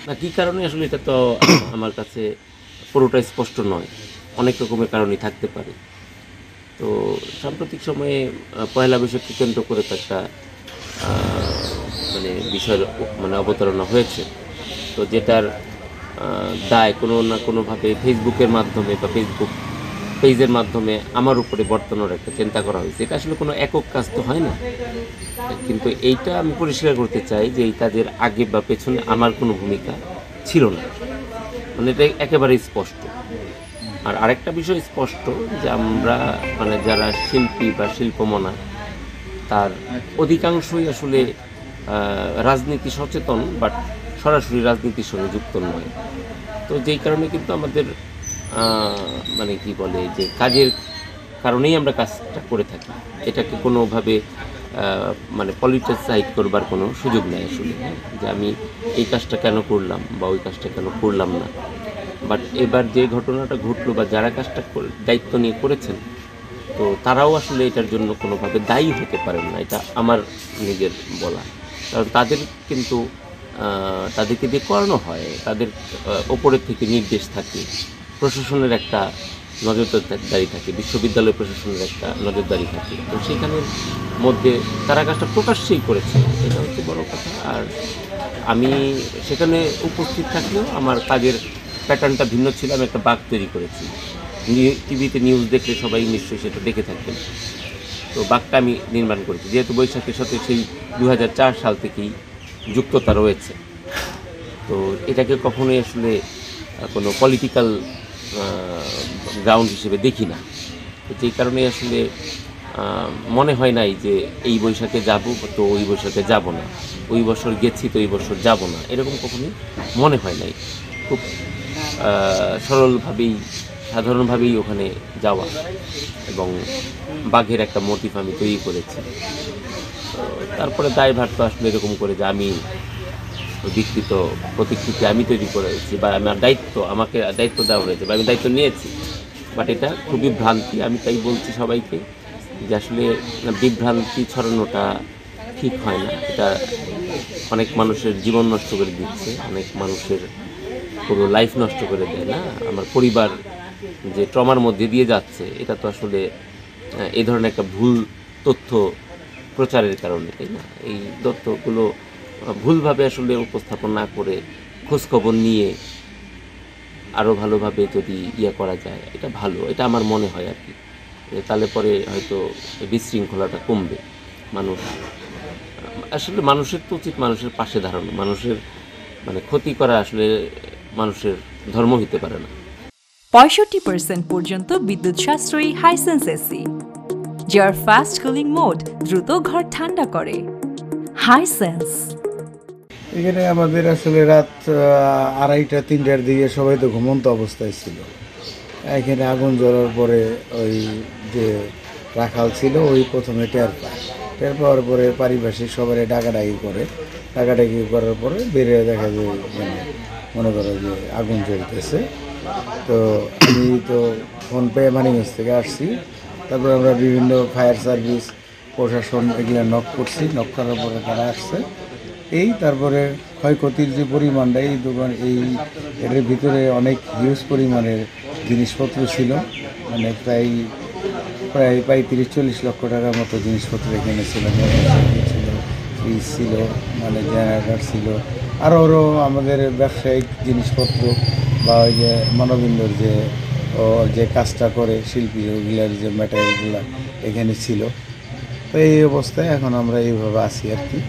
না, কি কারণে আসলে এটা তো আমার কাছে পুরোটা স্পষ্ট নয়, অনেক রকমের কারণই থাকতে পারে। তো সাম্প্রতিক সময়ে পয়লা বৈশাখকে কেন্দ্র করে তো একটা মানে বিষয়ের মানে অবতারণা হয়েছে, তো যেটার দায় কোনো না কোনোভাবে ফেসবুকের মাধ্যমে বা ফেসবুক পেজের মাধ্যমে আমার উপরে বর্তানোর একটা চিন্তা করা হয়েছে। এটা আসলে কোনো একক কাজ তো হয় না, কিন্তু এইটা আমি পরিষ্কার করতে চাই যে এই কাজের আগে বা পেছনে আমার কোনো ভূমিকা ছিল না, মানে এটা একেবারেই স্পষ্ট। আর আরেকটা বিষয় স্পষ্ট যে আমরা মানে যারা শিল্পী বা শিল্পমনা তার অধিকাংশই আসলে রাজনীতি সচেতন, বাট সরাসরি রাজনীতির সঙ্গে যুক্ত নয়। তো যেই কারণে কিন্তু আমাদের মানে কি বলে যে কাজের কারণেই আমরা কাজটা করে থাকি, এটাকে কোনোভাবে মানে পলিটিসাইড করবার কোনো সুযোগ নেই আসলে, যে আমি এই কাজটা কেন করলাম বা ওই কাজটা কেন করলাম না। বাট এবার যে ঘটনাটা ঘটলো বা যারা কাজটা দায়িত্ব নিয়ে করেছেন, তো তারাও আসলে এটার জন্য কোনোভাবে দায়ী হতে পারেন না, এটা আমার নিজের বলা। কারণ তাদের কিন্তু তাদেরকে দিয়ে করানো হয়, তাদের ওপরের থেকে নির্দেশ থাকে, প্রশাসনের একটা নজরদারি থাকে, বিশ্ববিদ্যালয় প্রশাসনের একটা নজরদারি থাকে। তো সেখানের মধ্যে তারা কাজটা প্রকাশ্যেই করেছে, এটা হচ্ছে বড় কথা। আর আমি সেখানে উপস্থিত থাকলেও আমার কাজের প্যাটার্নটা ভিন্ন ছিল। আমি একটা বাঁক তৈরি করেছি, টিভিতে নিউজ দেখলে সবাই নিশ্চয়ই সেটা দেখে থাকবেন। তো বাঁকটা আমি নির্মাণ করেছি, যেহেতু বৈশাখের সাথে সেই 2004 সাল থেকেই যুক্ততা রয়েছে। তো এটাকে কখনোই আসলে কোনো পলিটিক্যাল গ্রাউন্ড হিসেবে দেখি না। তো যেই কারণে আসলে মনে হয় নাই যে এই বৈশাখে যাব তো ওই বৈশাখে যাব না, ওই বছর গেছি তো এই বছর যাব না, এরকম কখনোই মনে হয় নাই। খুব সরলভাবেই সাধারণভাবেই ওখানে যাওয়া এবং বাঘের একটা মোটিভ আমি তৈরি করেছি। তারপরে দায়ভার তো আসলে এরকম করে যে আমি বিকৃত প্রতিকৃতি আমি তৈরি করেছি বা আমার দায়িত্ব, আমাকে দায়িত্ব দেওয়া হয়েছে বা আমি দায়িত্ব নিয়েছি, বাট এটা খুবই ভ্রান্তি। আমি তাই বলছি সবাইকে যে আসলে বিভ্রান্তি ছড়ানোটা ঠিক হয় না, এটা অনেক মানুষের জীবন নষ্ট করে দিচ্ছে, অনেক মানুষের পুরো লাইফ নষ্ট করে দেয়। না, আমার পরিবার যে ট্রমার মধ্যে দিয়ে যাচ্ছে, এটা তো আসলে এই ধরনের একটা ভুল তথ্য প্রচারের কারণে, তাই না? এই তথ্যগুলো ভুলভাবে আসলে উপস্থাপন না করে খোঁজখবর নিয়ে আরও ভালোভাবে যদি করা যায়, এটা ভালো, এটা আমার মনে হয় আর কি। তাহলে পরে হয়তো বিশৃঙ্খলাটা কমবে। মানুষ আসলে মানুষের তো উচিত মানুষের পাশে দাঁড়ানো, মানুষের মানে ক্ষতি করা আসলে মানুষের ধর্ম হতে পারে না। 65% পর্যন্ত বিদ্যুৎ সাশ্রয়ী হাইসেন্স এসি, যার ফাস্ট কুলিং মোড দ্রুত ঘর ঠান্ডা করে। হাইসেন্স। এখানে আমাদের আসলে রাত 2:30-3টার দিকে সবাই তো ঘুমন্ত অবস্থায় ছিল। এখানে আগুন জ্বলার পরে ওই যে রাখাল ছিল ওই প্রথমে টের পাওয়ার পরে পারিপার্শ্বিক সবাই ডাকাডাকি করার পরে বেরিয়ে দেখা যায় মানে মনে করো যে আগুন জ্বলতেছে। তো আমি তো ফোন পেয়ে মানিগঞ্জ থেকে আসছি, তারপরে আমরা বিভিন্ন ফায়ার সার্ভিস প্রশাসন এগুলো নক করছি, নক করার পরে তারা আসছে। তারপরে ক্ষয়ক্ষতির যে পরিমাণটা এই দোকান এর ভিতরে অনেক হিউজ পরিমাণের জিনিসপত্র ছিল, মানে প্রায় 35-40 লক্ষ টাকার মতো জিনিসপত্র এখানে ছিল। ছিল, ফ্রিজ ছিল, মানে জেনারেটর ছিল, আরও আমাদের ব্যবসায়িক জিনিসপত্র বা ওই যে মানবিন্দর যে কাজটা করে শিল্পী ওগুলার যে ম্যাটেরিয়ালগুলো এখানে ছিল। তো এই অবস্থায় এখন আমরা এইভাবে আছি আর কি।